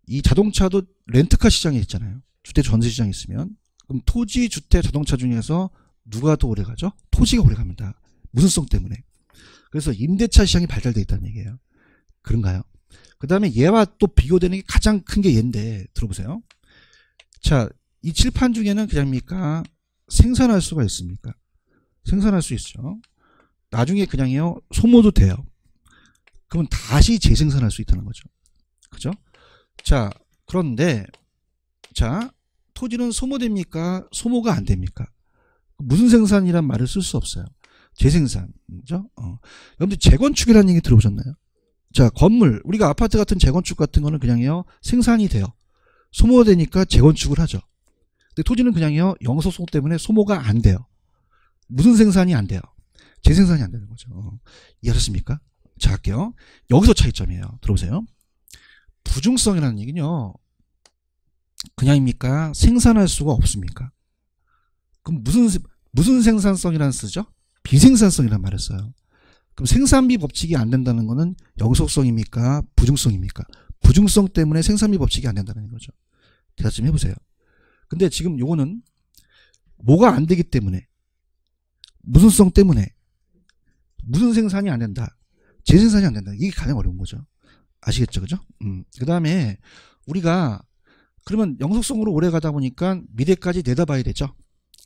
이 자동차도 렌트카 시장에 있잖아요. 주택 전세 시장에 있으면 그럼 토지, 주택, 자동차 중에서 누가 더 오래 가죠? 토지가 오래 갑니다. 무슨성 때문에. 그래서 임대차 시장이 발달되어 있다는 얘기예요. 그런가요? 그 다음에 얘와 또 비교되는 게 가장 큰 게 얘인데 들어보세요. 자, 이 칠판 중에는 그냥입니까? 생산할 수가 있습니까? 생산할 수 있죠. 나중에 그냥요 소모도 돼요. 그러면 다시 재생산할 수 있다는 거죠. 그죠? 자, 그런데 자, 토지는 소모됩니까? 소모가 안 됩니까? 무슨 생산이란 말을 쓸 수 없어요. 재생산. 그죠? 여러분들 재건축이라는 얘기 들어보셨나요? 자, 건물, 우리가 아파트 같은 재건축 같은 거는 그냥요 생산이 돼요. 소모가 되니까 재건축을 하죠. 근데 토지는 그냥요 영소송 때문에 소모가 안 돼요. 무슨 생산이 안 돼요? 재생산이 안 되는 거죠. 이해하셨습니까? 자, 할게요. 여기서 차이점이에요. 들어보세요. 부중성이라는 얘기는요 그냥입니까? 생산할 수가 없습니까? 그럼 무슨 생산성이라는 쓰죠? 비생산성이라는 말을 써요. 그럼 생산비 법칙이 안 된다는 거는 영속성입니까? 부중성입니까? 부중성 때문에 생산비 법칙이 안 된다는 거죠. 대답 좀 해보세요. 근데 지금 요거는 뭐가 안 되기 때문에 무슨성 때문에 무슨 생산이 안 된다. 재생산이 안 된다. 이게 가장 어려운 거죠. 아시겠죠? 그죠? 그 다음에 우리가 그러면 영속성으로 오래 가다 보니까 미래까지 내다봐야 되죠.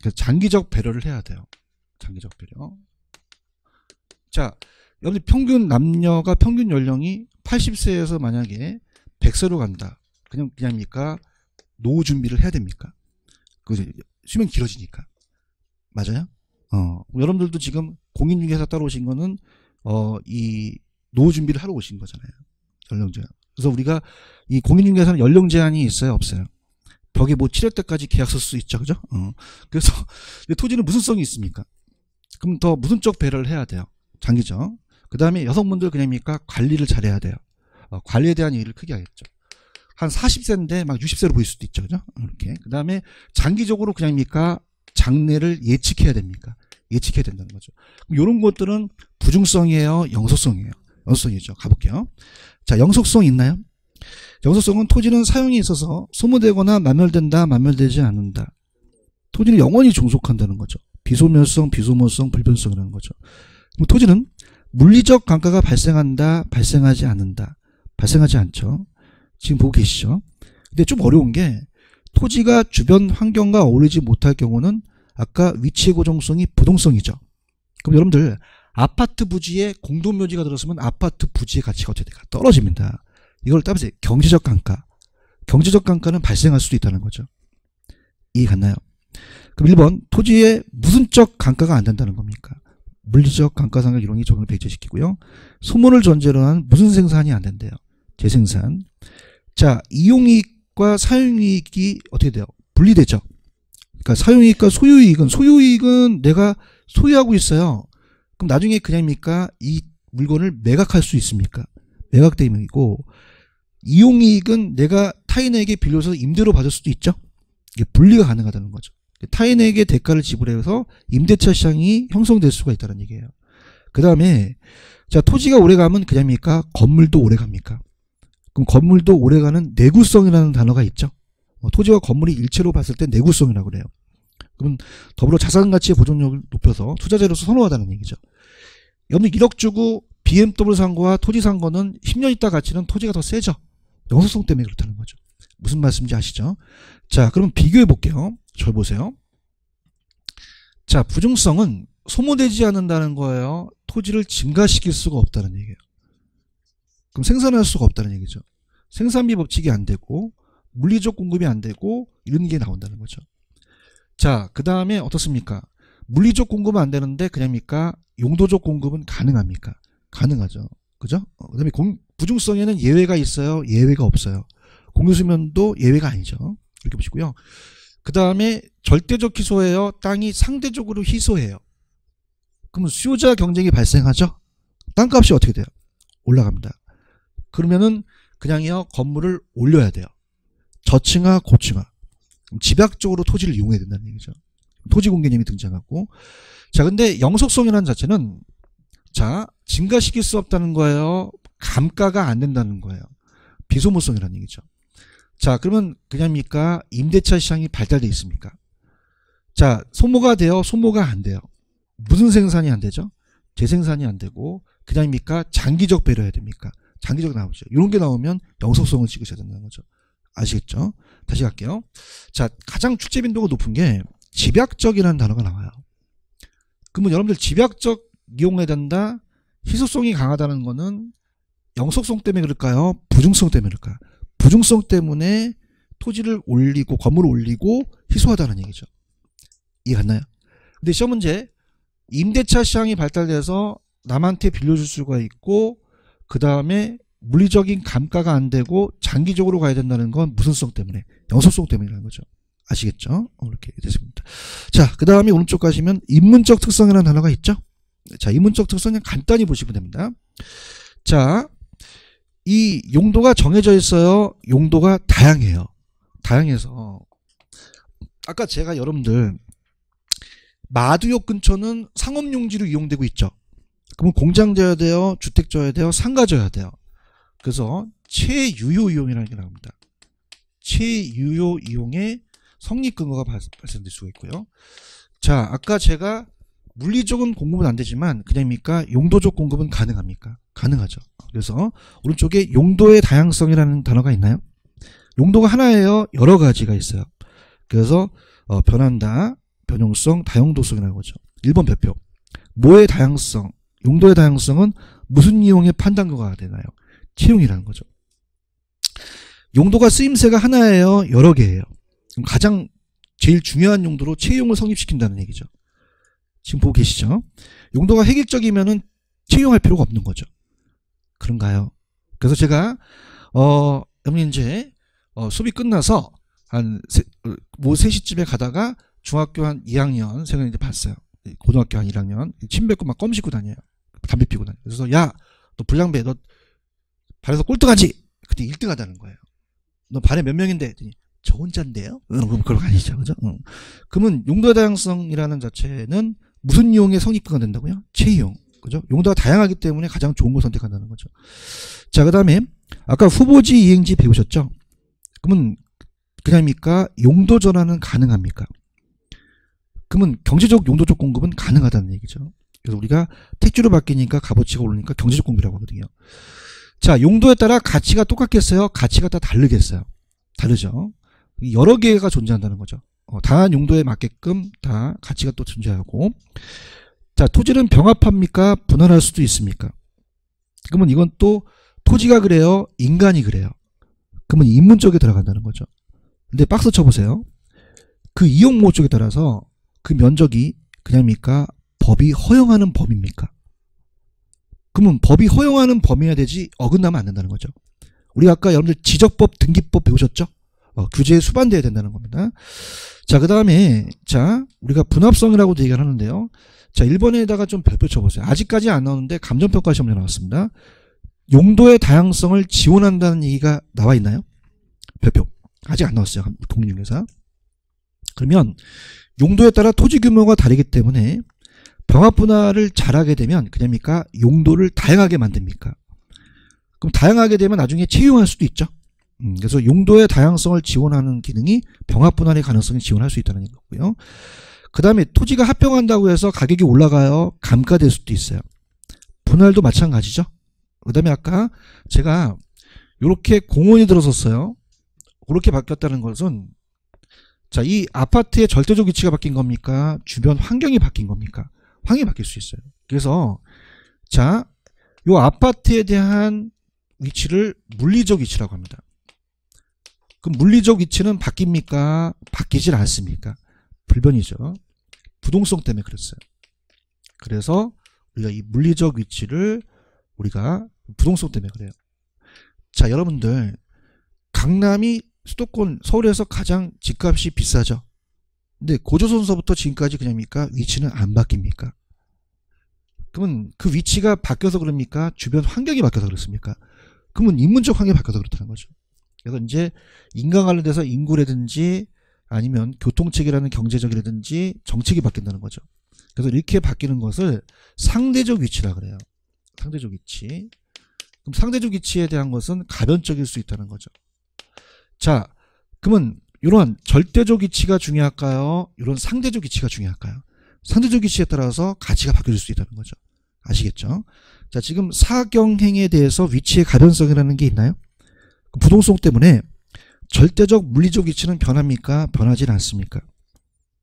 그래서 장기적 배려를 해야 돼요. 장기적 배려. 자, 여러분들 평균 남녀가 평균 연령이 80세에서 만약에 100세로 간다. 그냥입니까? 노후 준비를 해야 됩니까? 그 수명 길어지니까. 맞아요? 여러분들도 지금 공인중개사 따로 오신 거는 이 노후 준비를 하러 오신 거잖아요. 연령 제한. 그래서 우리가 이 공인중개사는 연령 제한이 있어요, 없어요? 벽에 뭐 칠할 때까지 계약서 쓸 수 있죠, 그죠? 그래서 토지는 무슨 성이 있습니까? 그럼 더 무슨적 배려를 해야 돼요. 장기적. 그 다음에 여성분들 그냥입니까? 관리를 잘해야 돼요. 관리에 대한 얘기를 크게 하겠죠. 한 40세인데 막 60세로 보일 수도 있죠, 그죠? 이렇게. 그 다음에 장기적으로 그냥입니까? 장래를 예측해야 됩니까? 예측해야 된다는 거죠. 이런 것들은 부중성이에요, 영속성이에요? 영속성이죠. 가볼게요. 자, 영속성 있나요? 영속성은 토지는 사용에 있어서 소모되거나 만멸된다, 만멸되지 않는다. 토지는 영원히 종속한다는 거죠. 비소멸성, 비소모성, 불변성이라는 거죠. 토지는 물리적 감가가 발생한다, 발생하지 않는다. 발생하지 않죠. 지금 보고 계시죠? 근데 좀 어려운 게 토지가 주변 환경과 어울리지 못할 경우는 아까 위치 고정성이 부동성이죠. 그럼 여러분들 아파트 부지에 공동묘지가 들었으면 아파트 부지의 가치가 어떻게 될까? 떨어집니다. 이걸 따라서 경제적 감가, 경제적 감가는 발생할 수도 있다는 거죠. 이해 갔나요? 그럼 1번 토지의 무슨적 감가가 안 된다는 겁니까? 물리적 감가상각 이론이 적용을 배제시키고요. 소모를 전제로 한 무슨 생산이 안 된대요? 재생산. 자, 이용이익과 사용이익이 어떻게 돼요? 분리되죠. 그러니까 사용이익과 소유이익은 내가 소유하고 있어요. 그럼 나중에 그냥입니까? 이 물건을 매각할 수 있습니까? 매각 대행이고, 이용이익은 내가 타인에게 빌려서 임대로 받을 수도 있죠. 이게 분리가 가능하다는 거죠. 타인에게 대가를 지불해서 임대차 시장이 형성될 수가 있다는 얘기예요. 그 다음에 자, 토지가 오래가면 그냥입니까? 건물도 오래갑니까? 그럼 건물도 오래가는 내구성이라는 단어가 있죠. 토지와 건물이 일체로 봤을 때 내구성이라고 그래요. 그럼 더불어 자산가치의 보존력을 높여서 투자재로서 선호하다는 얘기죠. 여러분 1억 주고 BMW 산 거와 토지 산 거는 10년 있다 가치는 토지가 더 세죠. 영속성 때문에 그렇다는 거죠. 무슨 말씀인지 아시죠? 자, 그럼 비교해 볼게요. 절 보세요. 자, 부중성은 소모되지 않는다는 거예요. 토지를 증가시킬 수가 없다는 얘기예요. 그럼 생산할 수가 없다는 얘기죠. 생산비 법칙이 안 되고 물리적 공급이 안 되고 이런 게 나온다는 거죠. 자, 그 다음에 어떻습니까? 물리적 공급은 안 되는데 그냥입니까? 용도적 공급은 가능합니까? 가능하죠. 그죠? 그 다음에 부중성에는 예외가 있어요? 예외가 없어요. 공유수면도 예외가 아니죠. 이렇게 보시고요. 그 다음에 절대적 희소예요? 땅이 상대적으로 희소해요. 그러면 수요자 경쟁이 발생하죠? 땅값이 어떻게 돼요? 올라갑니다. 그러면은 그냥요 건물을 올려야 돼요. 저층화, 고층화. 집약적으로 토지를 이용해야 된다는 얘기죠. 토지 공개념이 등장하고. 자, 근데 영속성이라는 자체는 자, 증가시킬 수 없다는 거예요. 감가가 안 된다는 거예요. 비소모성이라는 얘기죠. 자, 그러면 그냥입니까? 임대차 시장이 발달되어 있습니까? 자, 소모가 돼요? 소모가 안 돼요? 무슨 생산이 안 되죠? 재생산이 안 되고 그냥입니까? 장기적 배려해야 됩니까? 장기적 나오죠. 이런 게 나오면 영속성을 찍으셔야 된다는 거죠. 아시겠죠? 다시 갈게요. 자, 가장 축제 빈도가 높은 게 집약적이라는 단어가 나와요. 그러면 여러분들 집약적 이용해야 된다? 희소성이 강하다는 거는 영속성 때문에 그럴까요? 부중성 때문에 그럴까요? 부중성 때문에 토지를 올리고 건물을 올리고 희소하다는 얘기죠. 이해 갔나요? 근데 시험 문제 임대차 시장이 발달돼서 남한테 빌려줄 수가 있고 그 다음에 물리적인 감가가 안 되고 장기적으로 가야 된다는 건 무슨 성 때문에? 영속성 때문이라는 거죠. 아시겠죠? 이렇게 됐습니다. 자, 그 다음에 오른쪽 가시면 인문적 특성이라는 단어가 있죠. 자, 인문적 특성은 간단히 보시면 됩니다. 자, 이 용도가 정해져 있어요. 용도가 다양해요. 다양해서 아까 제가 여러분들 마두역 근처는 상업용지로 이용되고 있죠. 그러면 공장 져야 돼요? 주택 져야 돼요? 상가 져야 돼요? 그래서 최유효 이용이라는 게 나옵니다. 최유효 이용의 성립 근거가 발생될 수가 있고요. 자, 아까 제가 물리적인 공급은 안 되지만 그냥입니까? 용도적 공급은 가능합니까? 가능하죠. 그래서 오른쪽에 용도의 다양성이라는 단어가 있나요? 용도가 하나예요? 여러 가지가 있어요. 그래서 변한다, 변용성, 다용도성이라는 거죠. 1번 별표. 뭐의 다양성? 용도의 다양성은 무슨 이용의 판단거가 되나요? 채용이라는 거죠. 용도가 쓰임새가 하나예요? 여러 개예요? 그럼 가장 제일 중요한 용도로 채용을 성립시킨다는 얘기죠. 지금 보고 계시죠? 용도가 획일적이면은 채용할 필요가 없는 거죠. 그런가요? 그래서 제가 여러분 이제 수업이 끝나서 한 3시쯤에 가다가 중학교 한 2학년 생을 이제 봤어요. 고등학교 한 1학년 침 뱉고 막 껌 씹고 다녀요. 담배 피고 다녀요. 그래서 야, 너 불량배 너 반에서 꼴등하지? 그때 1등 하다는 거예요. 너 반에 몇 명인데? 저 혼자인데요? 그럼 그런 거 아니죠. 그죠? 그러면 용도 다양성이라는 자체는 무슨 이용의 성립근거가 된다고요? 채이용. 그죠? 용도가 다양하기 때문에 가장 좋은 걸 선택한다는 거죠. 자, 그 다음에 아까 후보지 이행지 배우셨죠? 그러면 그냥입니까? 용도 전환은 가능합니까? 그러면 경제적 용도적 공급은 가능하다는 얘기죠. 그래서 우리가 택지로 바뀌니까 값어치가 오르니까 경제적 공급이라고 하거든요. 자, 용도에 따라 가치가 똑같겠어요? 가치가 다 다르겠어요? 다르죠. 여러 개가 존재한다는 거죠. 다양한 용도에 맞게끔 다 가치가 또 존재하고. 자, 토지는 병합합니까? 분할할 수도 있습니까? 그러면 이건 또 토지가 그래요? 인간이 그래요? 그러면 인문 쪽에 들어간다는 거죠. 근데 박스 쳐보세요. 그 이용모 쪽에 따라서 그 면적이 그냥입니까? 법이 허용하는 범위입니까? 그러면 법이 허용하는 범위여야 되지 어긋나면 안 된다는 거죠. 우리 아까 여러분들 지적법, 등기법 배우셨죠? 규제에 수반돼야 된다는 겁니다. 자, 그 다음에 자 우리가 분합성이라고도 얘기를 하는데요. 자, 1번에다가 좀 별표 쳐보세요. 아직까지 안 나오는데 감정평가 시험에 나왔습니다. 용도의 다양성을 지원한다는 얘기가 나와 있나요? 별표. 아직 안 나왔어요. 독립중개사. 그러면 용도에 따라 토지 규모가 다르기 때문에 병합 분할을 잘하게 되면 그냥입니까? 용도를 다양하게 만듭니까? 그럼 다양하게 되면 나중에 채용할 수도 있죠. 그래서 용도의 다양성을 지원하는 기능이 병합 분할의 가능성을 지원할 수 있다는 거고요. 그 다음에 토지가 합병한다고 해서 가격이 올라가요? 감가될 수도 있어요. 분할도 마찬가지죠. 그 다음에 아까 제가 이렇게 공원이 들어섰어요. 그렇게 바뀌었다는 것은 자, 이 아파트의 절대적 위치가 바뀐 겁니까? 주변 환경이 바뀐 겁니까? 환경이 바뀔 수 있어요. 그래서 자, 이 아파트에 대한 위치를 물리적 위치라고 합니다. 그럼 물리적 위치는 바뀝니까? 바뀌질 않습니까? 불변이죠. 부동성 때문에 그랬어요. 그래서 우리가 이 물리적 위치를 우리가 부동성 때문에 그래요. 자, 여러분들 강남이 수도권 서울에서 가장 집값이 비싸죠. 근데 고조선서부터 지금까지 그냥입니까? 위치는 안 바뀝니까? 그러면 그 위치가 바뀌어서 그럽니까? 주변 환경이 바뀌어서 그렇습니까? 그러면 인문적 환경이 바뀌어서 그렇다는 거죠. 그래서 이제 인간 관련돼서 인구라든지 아니면 교통체계라는 경제적이라든지 정책이 바뀐다는 거죠. 그래서 이렇게 바뀌는 것을 상대적 위치라 그래요. 상대적 위치. 그럼 상대적 위치에 대한 것은 가변적일 수 있다는 거죠. 자, 그러면 이런 절대적 위치가 중요할까요? 이런 상대적 위치가 중요할까요? 상대적 위치에 따라서 가치가 바뀔 수 있다는 거죠. 아시겠죠? 자, 지금 사경행에 대해서 위치의 가변성이라는 게 있나요? 부동성 때문에 절대적 물리적 위치는 변합니까? 변하지 않습니까?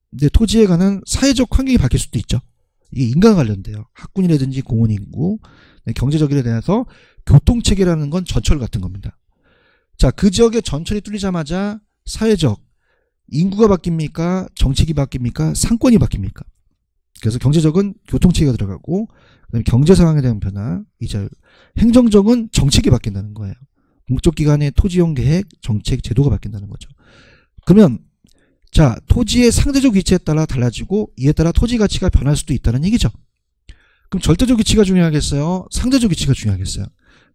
근데 토지에 관한 사회적 환경이 바뀔 수도 있죠. 이게 인간 관련돼요. 학군이라든지 공원 인구, 경제적에 대해서 교통체계라는 건 전철 같은 겁니다. 자, 그 지역의 전철이 뚫리자마자 사회적 인구가 바뀝니까? 정책이 바뀝니까? 상권이 바뀝니까? 그래서 경제적은 교통체계가 들어가고 그다음에 경제 상황에 대한 변화, 이제 행정적은 정책이 바뀐다는 거예요. 공적기관의 토지용 계획, 정책, 제도가 바뀐다는 거죠. 그러면 자, 토지의 상대적 위치에 따라 달라지고 이에 따라 토지 가치가 변할 수도 있다는 얘기죠. 그럼 절대적 위치가 중요하겠어요? 상대적 위치가 중요하겠어요?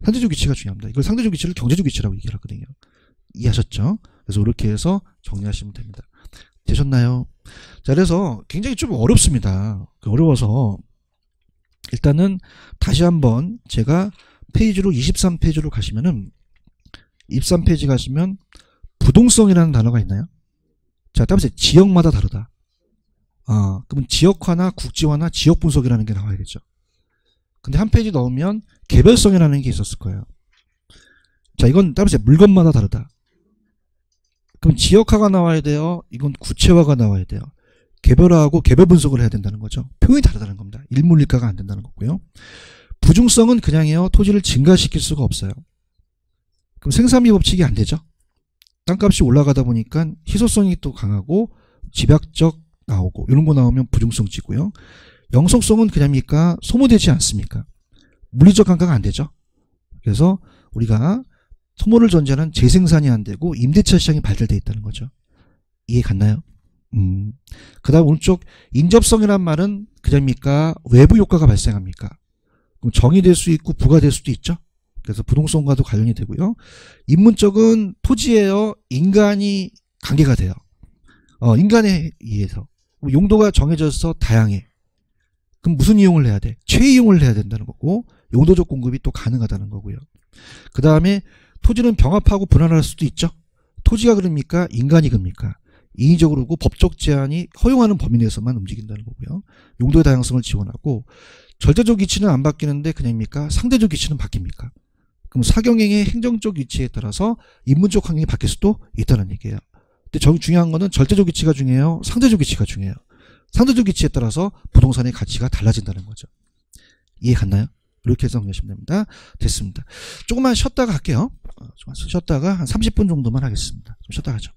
상대적 위치가 중요합니다. 이걸 상대적 위치를 경제적 위치라고 얘기를 하거든요. 이해하셨죠? 그래서 이렇게 해서 정리하시면 됩니다. 되셨나요? 자, 그래서 굉장히 좀 어렵습니다. 어려워서 일단은 다시 한번 제가 페이지로 23페이지로 가시면은 23페이지 가시면 부동성이라는 단어가 있나요? 자, 따라서 지역마다 다르다. 그러면 지역화나 국지화나 지역 분석이라는 게 나와야겠죠. 근데 한 페이지 넣으면 개별성이라는 게 있었을 거예요. 자, 이건 따라서 물건마다 다르다. 그럼 지역화가 나와야 돼요. 이건 구체화가 나와야 돼요. 개별화하고 개별 분석을 해야 된다는 거죠. 표현이 다르다는 겁니다. 일물일가가 안 된다는 거고요. 부중성은 그냥이요. 토지를 증가시킬 수가 없어요. 그럼 생산비 법칙이 안 되죠. 땅값이 올라가다 보니까 희소성이 또 강하고 집약적 나오고 이런 거 나오면 부중성 찌고요. 영속성은 그냥입니까? 소모되지 않습니까? 물리적 감가가 안 되죠. 그래서 우리가 소모를 전제하는 재생산이 안 되고 임대차 시장이 발달되어 있다는 거죠. 이해 갔나요? 그 다음 오른쪽 인접성이란 말은 그냥입니까? 외부 효과가 발생합니까? 그럼 정의될 수 있고 부과될 수도 있죠. 그래서 부동성과도 관련이 되고요. 인문적은 토지예요. 인간이 관계가 돼요. 인간에 의해서. 용도가 정해져서 다양해. 그럼 무슨 이용을 해야 돼? 최이용을 해야 된다는 거고 용도적 공급이 또 가능하다는 거고요. 그 다음에 토지는 병합하고 분할할 수도 있죠. 토지가 그럽니까? 인간이 그럽니까? 인위적으로고 법적 제한이 허용하는 범위 내에서만 움직인다는 거고요. 용도의 다양성을 지원하고 절대적 위치는 안 바뀌는데 그냥입니까? 상대적 위치는 바뀝니까? 그럼 사경행의 행정적 위치에 따라서 인문적 환경이 바뀔 수도 있다는 얘기예요. 근데 중요한 거는 절대적 위치가 중요해요. 상대적 위치가 중요해요. 상대적 위치에 따라서 부동산의 가치가 달라진다는 거죠. 이해 갔나요? 이렇게 해서 정리하시면 됩니다. 됐습니다. 조금만 쉬었다가 할게요. 좀 쉬었다가 한 30분 정도만 하겠습니다. 좀 쉬었다 가죠.